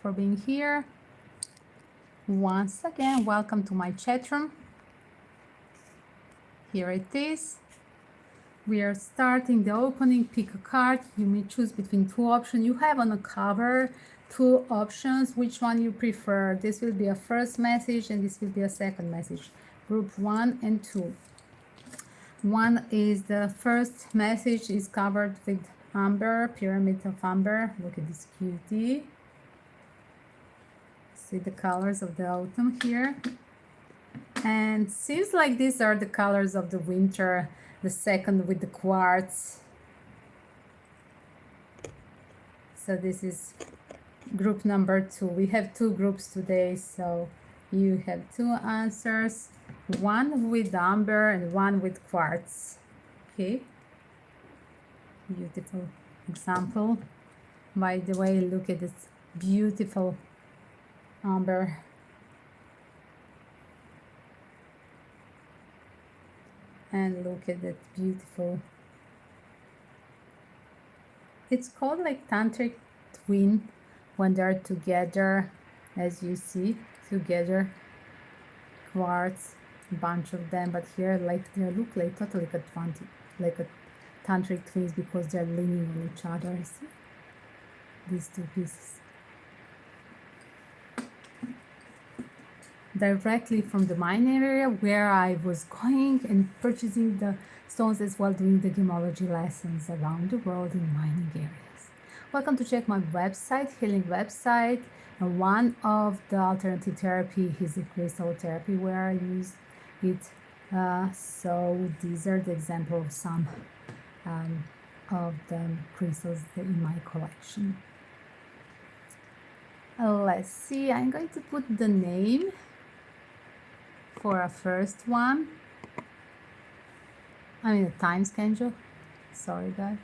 for being here. Once again, welcome to my chat room. Here it is. We are starting the opening. Pick a card. You may choose between two options. You have on the cover two options. Which one you prefer? This will be a first message and this will be a second message. Group 1 and 2. One is the first message is covered with amber, pyramid of amber. Look at this cutie. See the colors of the autumn here. And seems like these are the colors of the winter. The second with the quartz. So this is group number 2. We have two groups today, so you have two answers. One with amber and one with quartz. Okay. Beautiful example. By the way, look at this beautiful amber. And look at that beautiful. It's called like tantric twin when they're together, as you see, together. Quartz, a bunch of them, but here like they look like totally like a tantric twins because they're leaning on each other. See? These two pieces. Directly from the mine area where I was going and purchasing the stones as well, doing the gemology lessons around the world in mining areas. Welcome to check my website, healing website. And one of the alternative therapy is the crystal therapy where I use it. So these are the example of some of the crystals in my collection. Let's see, I'm going to put the name for a first one. I mean a time schedule. Sorry guys.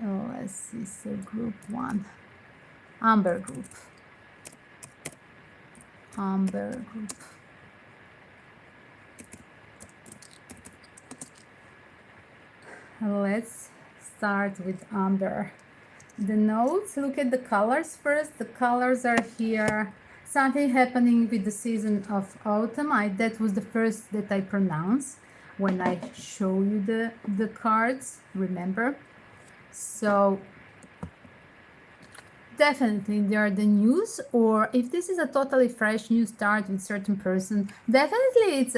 Let's see, so group 1. Amber group. Amber group. Let's start with amber. The notes, look at the colors first. The colors are here. Something happening with the season of autumn. That was the first that I pronounced when I show you the cards, remember? So definitely there are the news, or if this is a totally fresh new start with certain person, definitely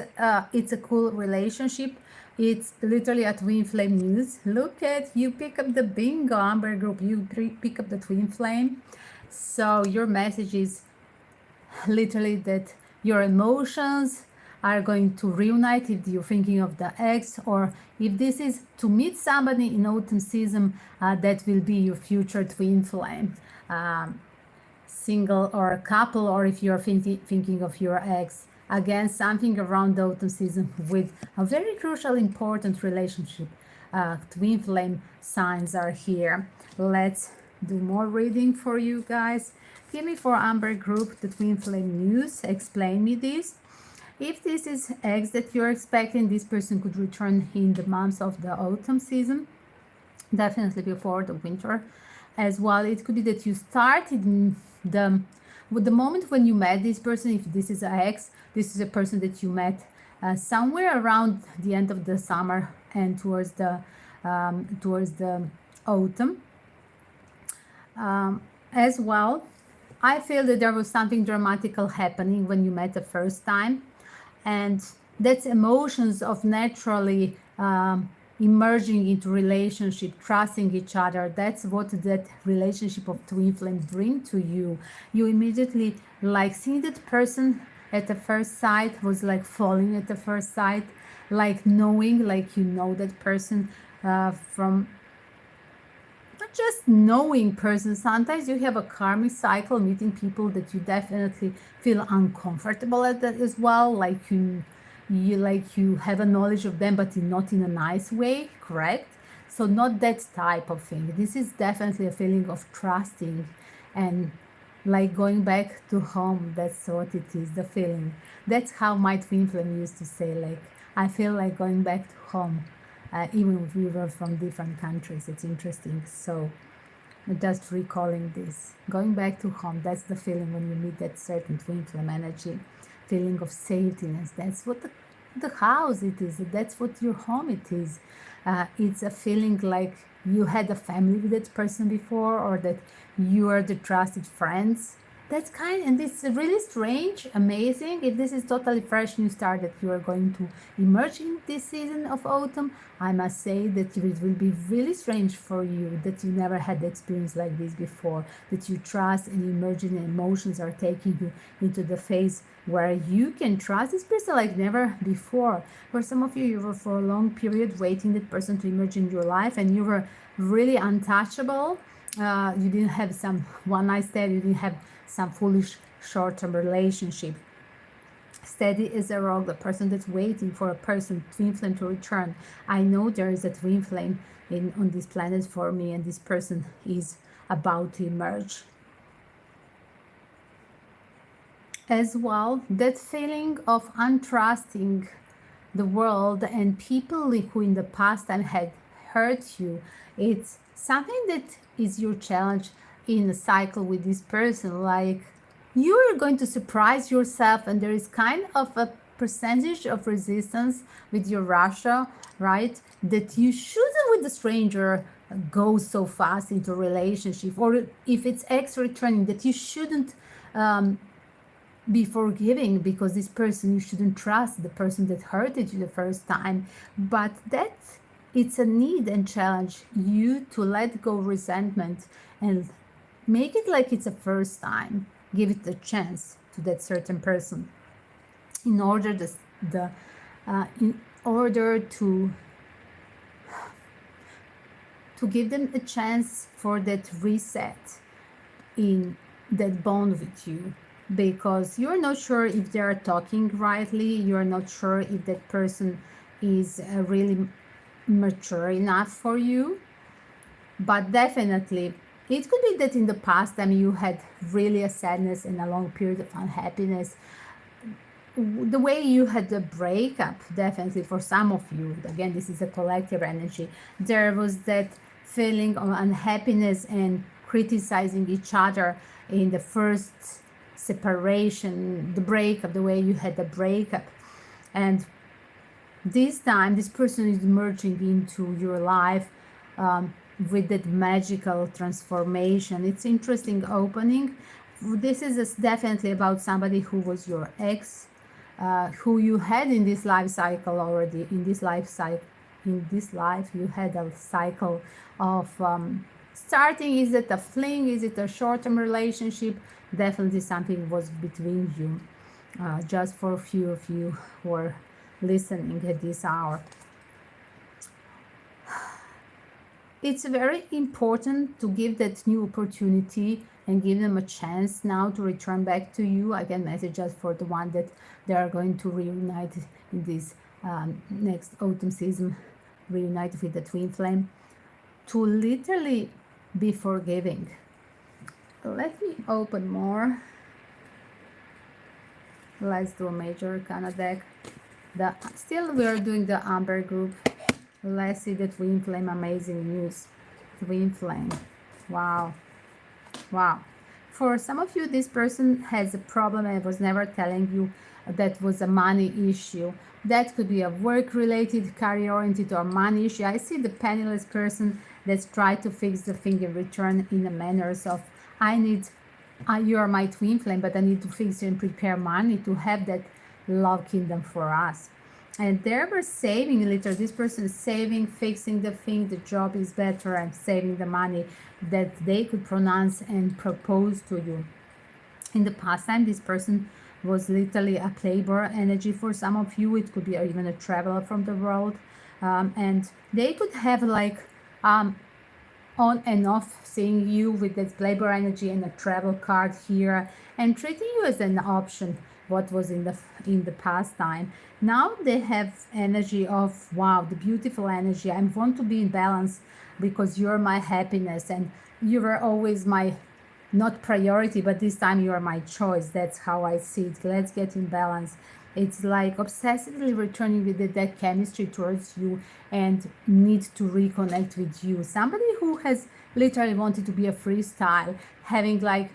it's a cool relationship. It's literally a twin flame news. Look at, you pick up the bingo amber group, you pick up the twin flame. So your message is literally that your emotions are going to reunite if you're thinking of the ex, or if this is to meet somebody in autumn season, that will be your future twin flame, single or couple, or if you're thinking of your ex. Again, something around the autumn season with a very crucial, important relationship. Twin flame signs are here. Let's do more reading for you guys. Give me for amber group the twin flame news. Explain me this. If this is eggs that you're expecting, this person could return in the months of the autumn season, definitely before the winter as well. It could be that you started with the moment when you met this person. If this is an ex, this is a person that you met somewhere around the end of the summer and towards the autumn as well. I feel that there was something dramatical happening when you met the first time, and that's emotions of naturally emerging into relationship, trusting each other. That's what that relationship of twin flame bring to you. You immediately like seeing that person at the first sight, was like falling at the first sight, like knowing, like you know that person from not just knowing person. Sometimes you have a karmic cycle, meeting people that you definitely feel uncomfortable at that as well, like you have a knowledge of them but not in a nice way, correct? So not that type of thing. This is definitely a feeling of trusting and like going back to home. That's what it is, the feeling. That's how my twin flame used to say, like, I feel like going back to home, even if we were from different countries. It's interesting. So Just recalling this, going back to home, that's the feeling when you meet that certain twin flame energy, feeling of safetyness. That's what the house it is, that's what your home it is. It's a feeling like you had a family with that person before, or that you are the trusted friends. That's and it's really strange, amazing. If this is totally fresh new start that you are going to emerge in this season of autumn, I must say that it will be really strange for you, that you never had the experience like this before, that you trust and emerging emotions are taking you into the phase where you can trust this person like never before. For some of you, you were for a long period waiting that person to emerge in your life, and you were really untouchable. You didn't have some one night stand, you didn't have some foolish short-term relationship. Steady as a rock, the person that's waiting for a person, twin flame, to return. I know there is a twin flame on this planet for me, and this person is about to emerge. As well, that feeling of untrusting the world and people who in the past time had hurt you, it's something that is your challenge in a cycle with this person. Like, you are going to surprise yourself, and there is kind of a percentage of resistance with your Russia, right? That you shouldn't with the stranger go so fast into a relationship, or if it's ex returning, that you shouldn't be forgiving, because this person, you shouldn't trust the person that hurted you the first time. But that it's a need and challenge you to let go in make it like it's a first time. Give it a chance to that certain person in order in order to give them a chance for that reset in that bond with you, because you're not sure if they are talking rightly, you're not sure if that person is really mature enough for you. But definitely it could be that in the past time you had really a sadness and a long period of unhappiness. The way you had the breakup, definitely for some of you, again, this is a collective energy, there was that feeling of unhappiness and criticizing each other in the first separation, the breakup, the way you had the breakup. And this time this person is merging into your life with that magical transformation. It's interesting opening. This is definitely about somebody who was your ex, who you had in this life cycle already. In this life you had a cycle of starting. Is it a fling? Is it a short-term relationship? Definitely something was between you. Just for a few of you who are listening at this hour, it's very important to give that new opportunity and give them a chance now to return back to you. Again, messages for the one that they are going to reunite in this next autumn season, reunite with the twin flame, to literally be forgiving. Let me open more. Let's do a major arcana deck. Still we are doing the Amber group. Let's see the twin flame. Amazing news. Twin flame. Wow. For some of you, this person has a problem and was never telling you that was a money issue. That could be a work-related, career-oriented, or money issue. I see the penniless person that's tried to fix the thing in return in the manners of, you are my twin flame, but I need to fix and prepare money to have that love kingdom for us. And they were saving, literally, this person is saving, fixing the thing, the job is better, and saving the money that they could pronounce and propose to you. In the past time, this person was literally a playboy energy for some of you. It could be even a traveler from the world. And they could have like on and off seeing you with that playboy energy and a travel card here, and treating you as an option, what was in the past time. Now they have energy of, wow, the beautiful energy. I want to be in balance because you're my happiness, and you were always my, not priority, but this time you are my choice. That's how I see it. Let's get in balance. It's like obsessively returning with that chemistry towards you and need to reconnect with you. Somebody who has literally wanted to be a freestyle, having like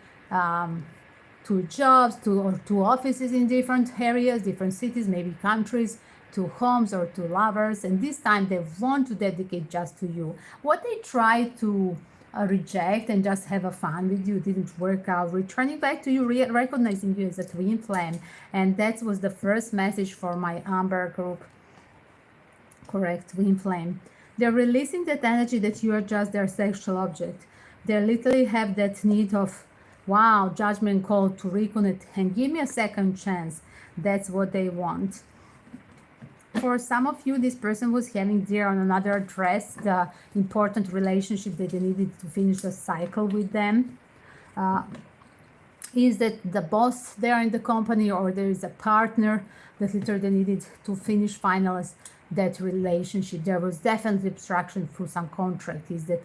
two jobs, two offices in different areas, different cities, maybe countries, two homes or two lovers, and this time they want to dedicate just to you. What they try to reject and just have a fun with you didn't work out, returning back to you, recognizing you as a twin flame. And that was the first message for my Amber group. Correct, twin flame. They're releasing that energy that you are just their sexual object. They literally have that need of, wow, judgment call to reconnect and give me a second chance. That's what they want. For some of you, this person was having there on another address the important relationship that they needed to finish the cycle with them. Is that the boss there in the company, or there is a partner that literally they needed to finish, finalize that relationship? There was definitely obstruction through some contract. Is that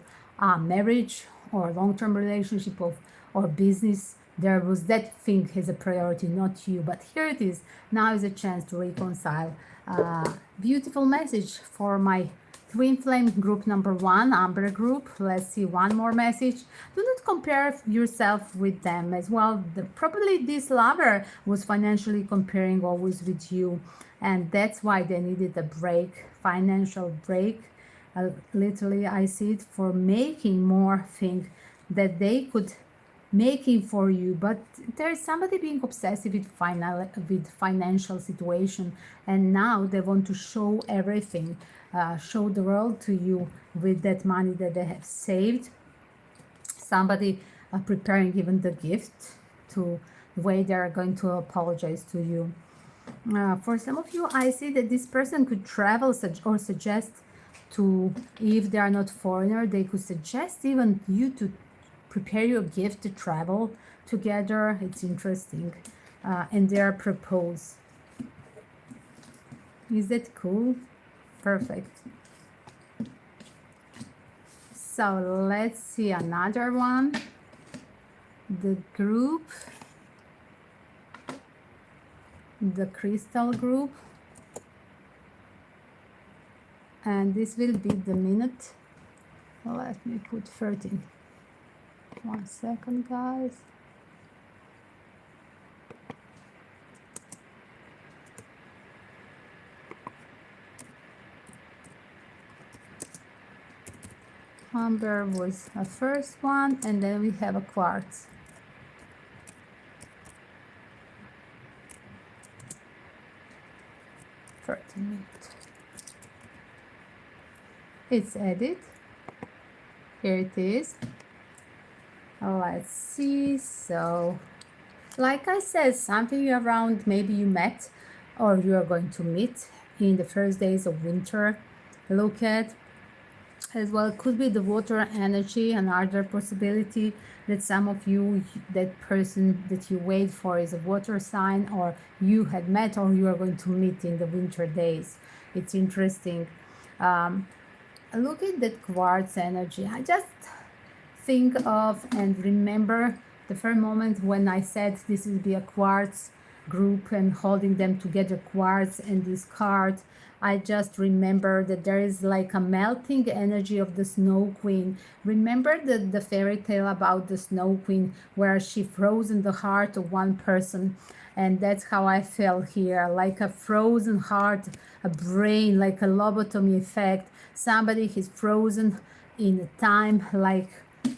marriage or long-term relationship or business? There was that thing as a priority, not you. But here it is. Now is a chance to reconcile. Beautiful message for my twin flame group number 1, Amber group. Let's see one more message. Do not compare yourself with them as well. Probably this lover was financially comparing always with you, and that's why they needed a break, financial break. Literally, I see it for making more things that they could making for you, but there's somebody being obsessive with financial situation, and now they want to show everything, show the world to you with that money that they have saved. Somebody preparing even the gift to the way they're going to apologize to you. For some of you, I see that this person could travel or suggest to, if they are not foreigner, they could suggest even you to prepare your gift to travel together. It's interesting. And they are propose. Is that cool? Perfect. So let's see another one. The group, the crystal group. And this will be the minute. Let me put 13. 1 second, guys. Amber was a first one, and then we have a quartz. Minutes. It's added. Here it is. Let's see. So, like I said, something around maybe you met or you are going to meet in the first days of winter. Look at as well, could be the water energy. Another possibility that some of you, that person that you wait for is a water sign, or you had met or you are going to meet in the winter days. It's interesting. Look at that quartz energy. I just think of and remember the first moment when I said this will be a quartz group and holding them together, quartz and this card. I just remember that there is like a melting energy of the Snow Queen. Remember the fairy tale about the Snow Queen where she frozen the heart of one person, and that's how I feel here, like a frozen heart, a brain, like a lobotomy effect. Somebody is frozen in a time, like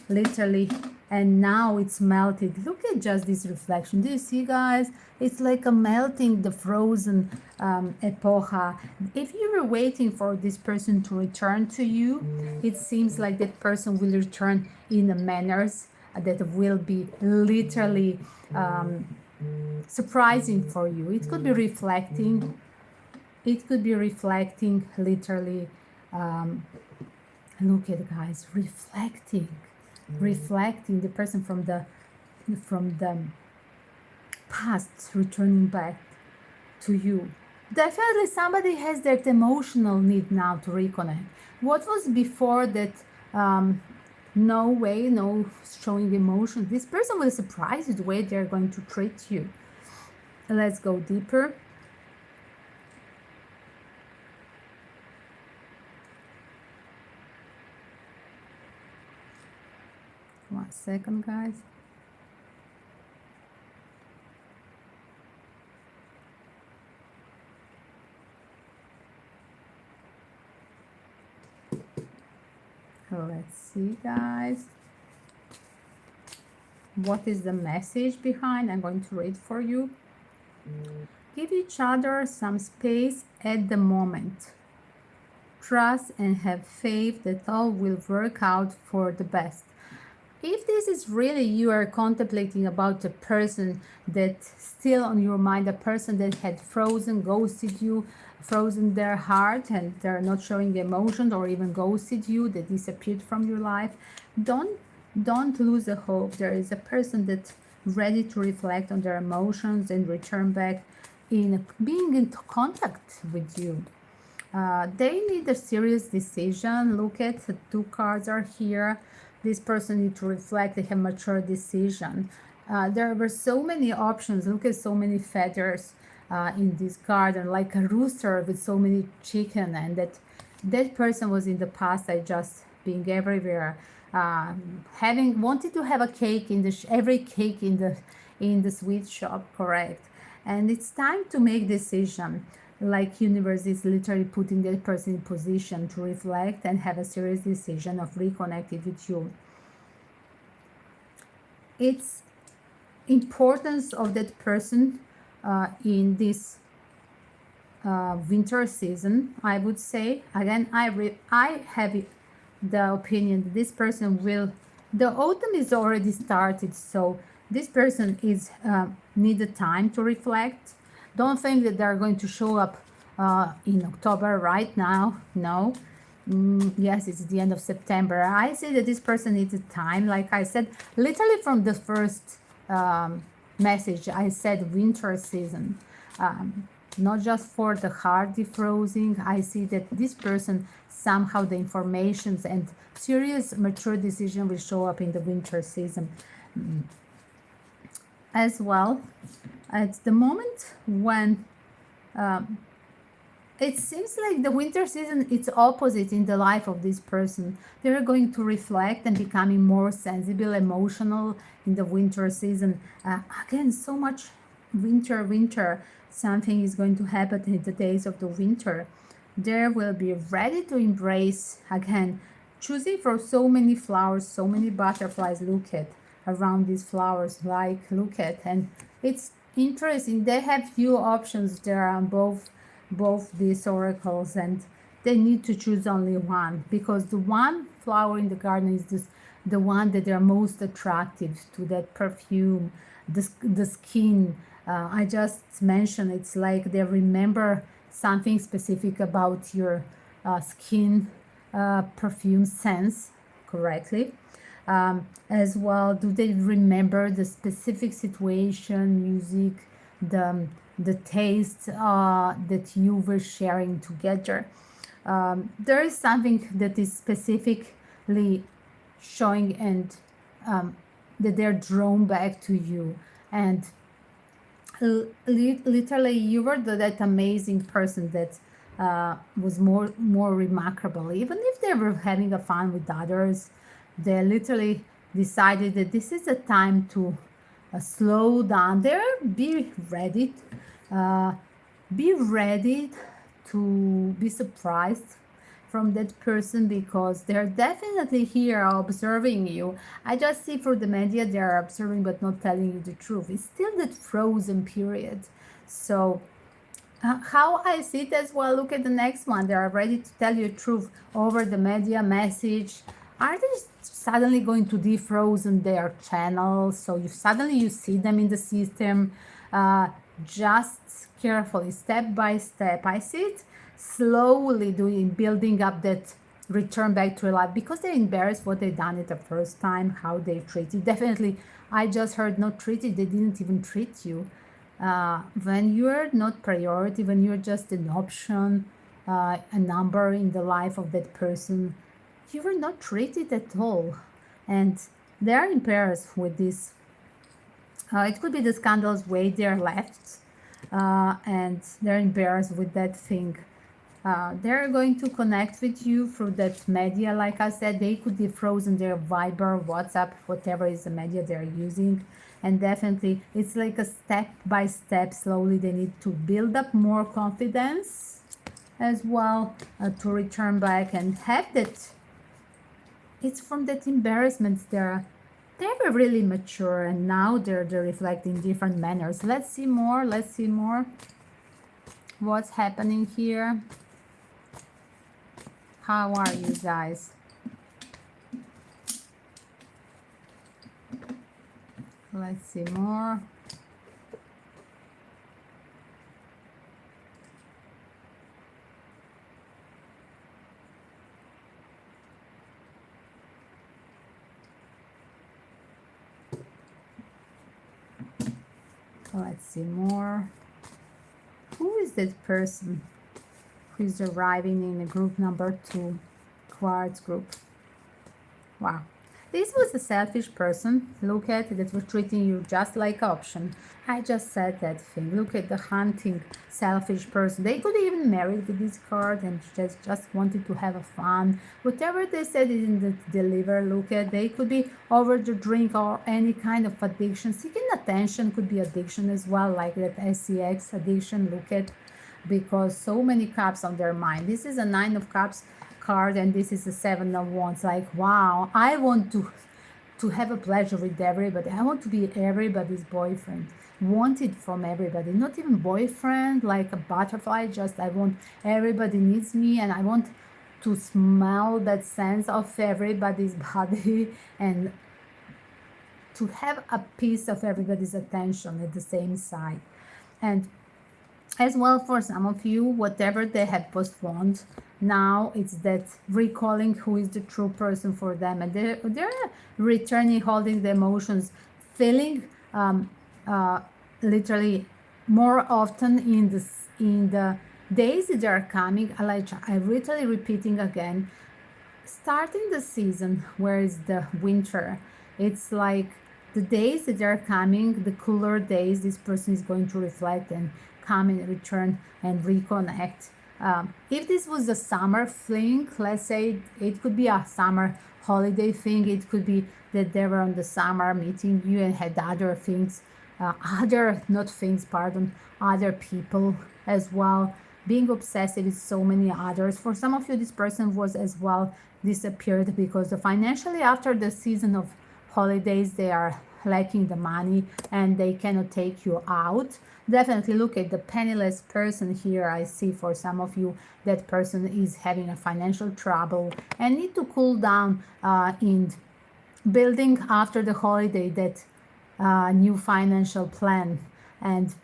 literally, and now it's melted. Look at just this reflection. Do you see, guys? It's like a melting, the frozen epocha. If you were waiting for this person to return to you, it seems like that person will return in a manners that will be literally surprising for you. It could be reflecting. It could be reflecting literally. Look at, guys, reflecting the person from the past returning back to you. Definitely somebody has that emotional need now to reconnect. What was before that no way, no showing emotion, this person will surprise you the way they're going to treat you. Let's go deeper. A second, guys. Let's see, guys. What is the message behind? I'm going to read for you. Give each other some space at the moment. Trust and have faith that all will work out for the best. If this is really you are contemplating about a person that's still on your mind, a person that had frozen, ghosted you, frozen their heart, and they're not showing emotions, or even ghosted you, they disappeared from your life, don't lose the hope. There is a person that's ready to reflect on their emotions and return back in being in contact with you. They need a serious decision. Look at the two cards are here. This person needs to reflect. They have mature decision. There were so many options. Look at so many feathers in this garden, like a rooster with so many chicken, and that person was in the past. I just being everywhere, having wanted to have a cake in the every cake in the sweet shop, correct? And it's time to make decision. Like universe is literally putting that person in position to reflect and have a serious decision of reconnecting with you. It's importance of that person in this winter season, I would say. Again, I have the opinion that this person will, the autumn is already started, so this person is need the time to reflect. Don't think that they're going to show up in October right now. No. Yes, it's the end of September. I say that this person needs time. Like I said, literally from the first message, I said winter season. Not just for the heart defrosing. I see that this person, somehow the informations and serious mature decision will show up in the winter season. As well, at the moment when it seems like the winter season, it's opposite in the life of this person. They're going to reflect and becoming more sensible, emotional in the winter season. Again, so much winter. Something is going to happen in the days of the winter. They will be ready to embrace, again, choosing from so many flowers, so many butterflies. Look at around these flowers, like look at, and it's interesting. They have few options there on both these oracles, and they need to choose only one, because the one flower in the garden is the one that they're most attractive to, that perfume, the skin. I just mentioned it's like they remember something specific about your skin perfume sense correctly. As well, do they remember the specific situation, music, the taste that you were sharing together? There is something that is specifically showing, and that they're drawn back to you, and literally you were that amazing person that was more remarkable. Even if they were having a fun with others, they literally decided that this is a time to slow down. Be ready to be surprised from that person, because they're definitely here observing you. I just see through the media they're observing but not telling you the truth. It's still that frozen period. So how I see it as well, look at the next one. They are ready to tell you the truth over the media message. Are they suddenly going to defrozen their channel? So you see them in the system. Just carefully, step by step. I see it slowly building up that return back to life, because they're embarrassed what they done it the first time, how they treated. Definitely, I just heard not treated. They didn't even treat you. When you're not priority, when you're just an option, a number in the life of that person, you were not treated at all, and they are embarrassed with this. It could be the scandals way they're left, and they're embarrassed with that thing. They're going to connect with you through that media. Like I said, they could be frozen their Viber, WhatsApp, whatever is the media they're using. And definitely, it's like a step by step, slowly they need to build up more confidence as well, to return back and have that. It's from that embarrassment they were really mature, and now they're reflecting different manners. Let's see more. Let's see more. What's happening here? How are you guys? Let's see more. Let's see more. Who is that person who is arriving in the group number 2, quartz group? Wow. This was a selfish person. Look at it, that was treating you just like option. I just said that thing. Look at the hunting selfish person. They could even marry with this card and just wanted to have a fun. Whatever they said it didn't deliver. Look at, they could be over the drink or any kind of addiction. Seeking attention could be addiction as well, like that SCX addiction. Look at, because so many cups on their mind. This is a 9 of cups card, and this is a 7 of wands. Like, wow, I want to have a pleasure with everybody. I want to be everybody's boyfriend, wanted from everybody, not even boyfriend like a butterfly, just I want everybody needs me, and I want to smell that sense of everybody's body and to have a piece of everybody's attention at the same side. And as well, for some of you, whatever they have postponed, now it's that recalling who is the true person for them, and they're returning, holding the emotions, feeling literally more often in the days that are coming. I'm literally repeating again, starting the season where it's the winter. It's like the days that are coming, the cooler days, this person is going to reflect and come and return and reconnect. If this was a summer thing, let's say it could be a summer holiday thing. It could be that they were on the summer meeting you and had other things, other people as well, being obsessive with so many others. For some of you, this person was as well disappeared because financially after the season of holidays, they are lacking the money and they cannot take you out. Definitely look at the penniless person here. I see for some of you that person is having a financial trouble and need to cool down in building after the holiday that new financial plan. And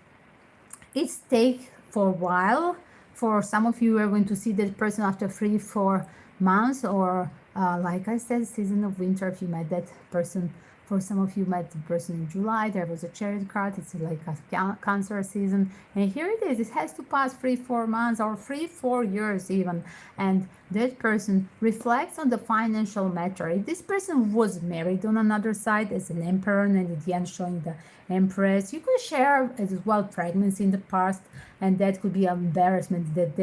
it's take for a while. For some of you, are going to see that person after 3-4 months, or like I said, season of winter. If you met that person, for some of you met the person in July, there was a Chariot card. It's like a Cancer season, and here it is. It has to pass 3-4 months or 3-4 years even, and that person reflects on the financial matter. If this person was married on another side as an emperor, and at the end showing the empress, you could share as well pregnancy in the past, and that could be an embarrassment that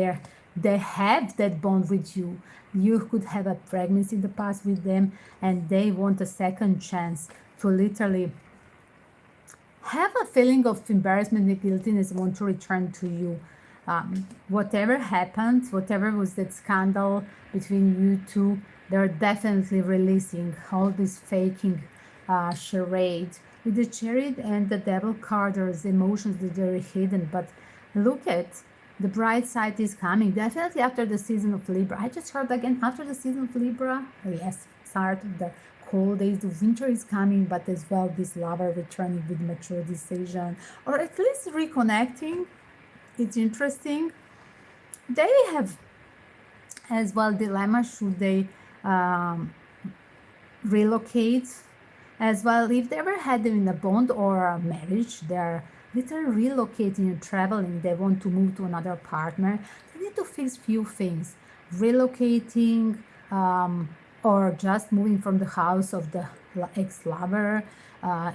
they have that bond with you. You could have a pregnancy in the past with them, and they want a second chance to literally have a feeling of embarrassment and guiltiness, want to return to you. Whatever happened, whatever was that scandal between you two, they're definitely releasing all this faking charade. With the Chariot and the Devil card, there's emotions that are hidden, but look at the bright side is coming. Definitely after the season of Libra. I just heard again, after the season of Libra, yes, start of the cold days, the winter is coming, but as well this lover returning with mature decision, or at least reconnecting. It's interesting. They have as well dilemma, should they relocate as well. If they ever had them in a bond or a marriage, they're literally relocating and traveling. They want to move to another partner. They need to fix few things. Relocating or just moving from the house of the ex-lover.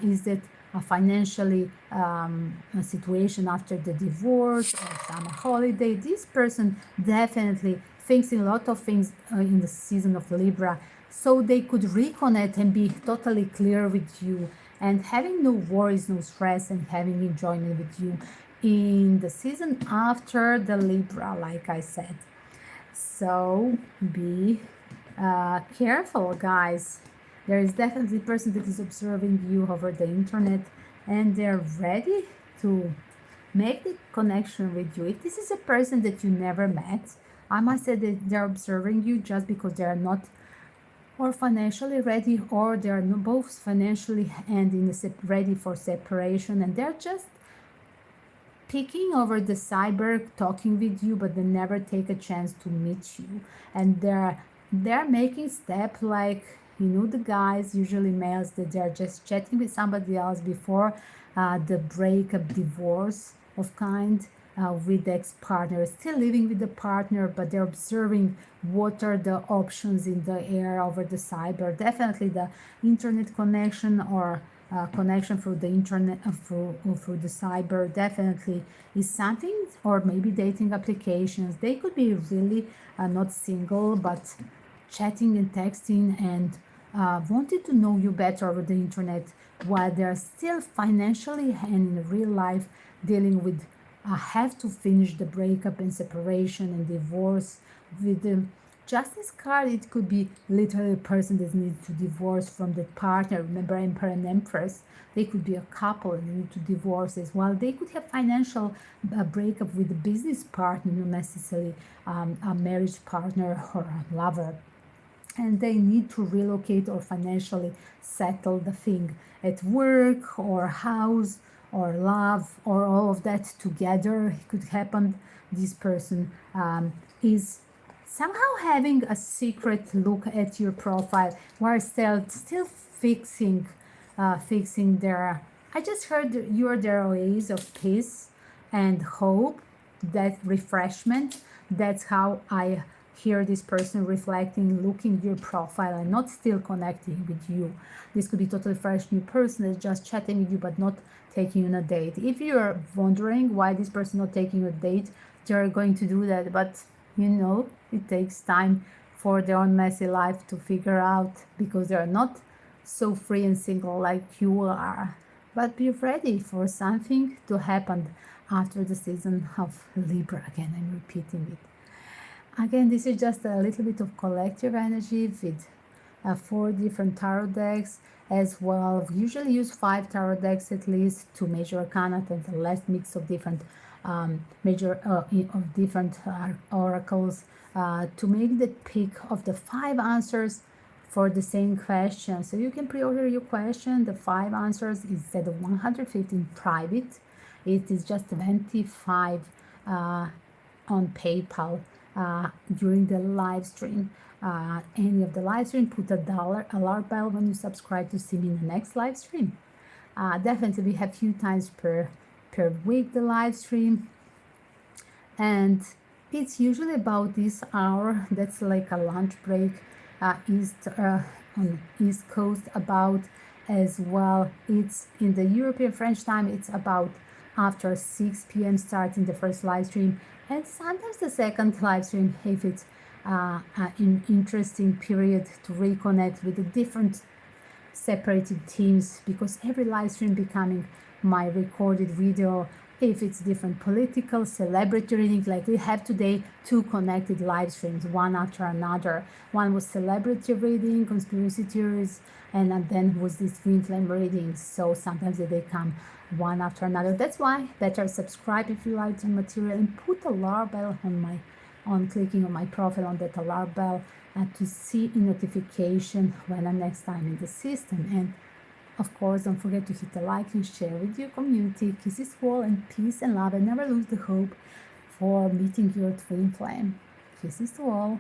Is that financially a situation after the divorce or summer holiday. This person definitely thinks a lot of things in the season of Libra, so they could reconnect and be totally clear with you and having no worries, no stress, and having enjoyment with you in the season after the Libra, like I said. So be careful, guys. There is definitely a person that is observing you over the internet and they're ready to make the connection with you. If this is a person that you never met, I must say that they're observing you just because they are not or financially ready, or they are both financially and ready for separation, and they're just peeking over the cyber, talking with you, but they never take a chance to meet you. And they're making steps like, you know, the guys, usually males, that they're just chatting with somebody else before the breakup, divorce of kind, with the ex-partner, still living with the partner, but they're observing what are the options in the air over the cyber. Definitely the internet connection or connection through the internet, through the cyber, definitely is something, or maybe dating applications. They could be really not single, but chatting and texting and wanted to know you better over the internet, while they're still financially and in real life dealing with have to finish the breakup and separation and divorce. With the Justice card, it could be literally a person that needs to divorce from the partner. Remember, Emperor and Empress, they could be a couple and need to divorce as well. They could have financial breakup with a business partner, not necessarily a marriage partner or a lover, and they need to relocate or financially settle the thing at work or house or love or all of that together. It could happen. This person is somehow having a secret look at your profile while still fixing their, I just heard you're their oasis of peace and hope, that refreshment. That's how I hear this person reflecting, looking your profile and not still connecting with you. This could be totally fresh new person that's just chatting with you but not taking you on a date. If you're wondering why this person not taking you on a date, they're going to do that, but you know, it takes time for their own messy life to figure out, because they're not so free and single like you are. But be ready for something to happen after the season of Libra. Again, I'm repeating it. Again, this is just a little bit of collective energy with 4 different tarot decks as well. We usually use 5 tarot decks at least, 2 major arcana and the last mix of different different oracles to make the pick of the 5 answers for the same question. So you can pre-order your question. The 5 answers instead of 150 private. It is just 25 on PayPal during the live stream. Any of the live stream, put a $1 alarm bell when you subscribe to see me in the next live stream. Definitely we have few times per week the live stream, and it's usually about this hour. That's like a lunch break on East Coast about as well. It's in the European French time. It's about after 6 p.m. starting the first live stream, and sometimes the second live stream if it's an interesting period to reconnect with the different separated teams, because every live stream becoming my recorded video. If it's different political, celebrity readings, like we have today 2 connected live streams, one after another. One was celebrity reading, conspiracy theories, and then was this Twinflame readings. So sometimes they come one after another. That's why better subscribe if you like the material, and put a alarm bell on clicking on my profile on that alarm bell to see a notification when I'm next time in the system. And of course, don't forget to hit the like and share with your community. Kisses to all, and peace and love, and never lose the hope for meeting your twin flame. Kisses to all.